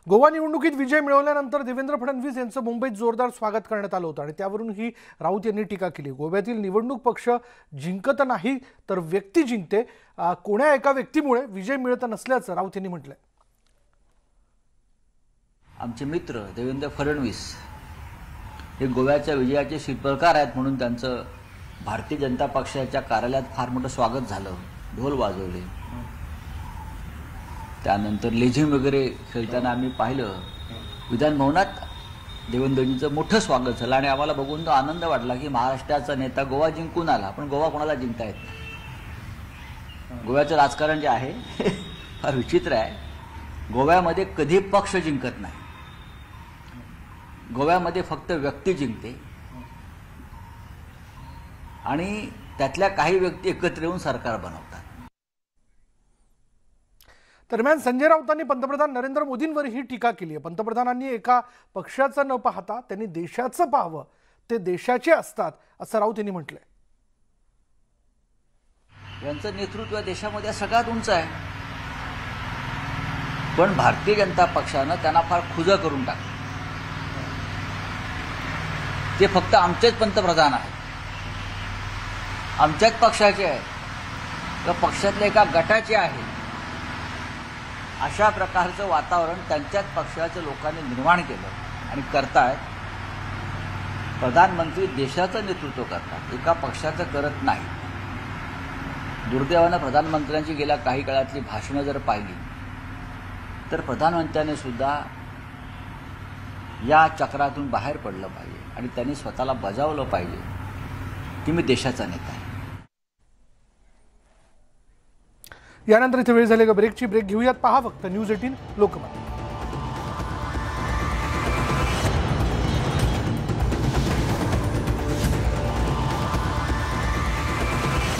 गोवा निवडणुकीत विजय मिळवल्यानंतर देवेंद्र फडणवीस यांचं मुंबईत जोरदार स्वागत करण्यात आलं होतं आणि त्यावरून ही राऊत यांनी टीका केली। गोव्यातील निवडणूक पक्ष जिंकत नाही तर व्यक्ती जिंकते, कोण्या एका व्यक्तीमुळे विजय मिळत नसल्याचं राऊत यांनी म्हटलंय। आमचे मित्र देवेंद्र फडणवीस हे गोव्याच्या विजयाचे शिल्पकार आहेत म्हणून त्यांचं भारतीय जनता पक्षाच्या कार्यालयात फार मोठं स्वागत झालं, ढोल वाजवले, त्यानंतर लेझिम वगैरे खेळताना आम्ही पाहिलं। विधान भवनात देवेंद्रजींचं मोठं स्वागत झालं आणि आम्हाला बघून तो आनंद वाटला की महाराष्ट्राचा नेता गोवा जिंकून आला। पण गोवा कोणाला जिंकता येत नाही। गोव्याचं राजकारण जे आहे फार विचित्र आहे। गोव्यामध्ये कधी पक्ष जिंकत नाही, गोव्यामध्ये फक्त व्यक्ती जिंकते आणि त्यातल्या काही व्यक्ती एकत्र येऊन सरकार बनवतात। दरम्यान संजय राऊतांनी पंतप्रधान नरेंद्र मोदींवरही टीका केली आहे। पंतप्रधानांनी एका पक्षाचं न पाहता त्यांनी देशाचं पाहावं, ते देशाचे असतात असं राऊत यांनी म्हटलंय। यांचं नेतृत्व देशामध्ये सगळ्यात उंच आहे, पण भारतीय जनता पक्षानं त्यांना फार खुजं करून टाकलं। ते फक्त आमचेच पंतप्रधान आहेत, आमच्याच पक्षाचे आहेत, त्या पक्षातल्या एका गटाचे आहेत, अशा प्रकारचं वातावरण त्यांच्याच पक्षाच्या लोकांनी निर्माण केलं आणि करतायत। प्रधानमंत्री देशाचं नेतृत्व करतात, एका पक्षाचं करत नाही। दुर्दैवानं प्रधानमंत्र्यांची गेल्या काही काळातली भाषणं जर पाहिली तर प्रधानमंत्र्यांनी सुद्धा या चक्रातून बाहेर पडलं पाहिजे आणि त्यांनी स्वतःला बजावलं पाहिजे की मी देशाचा नेता आहे। यानंतर इथे वेळ झाली का ब्रेकची। ब्रेक घेऊयात, पहा फक्त न्यूज 18 लोकमत।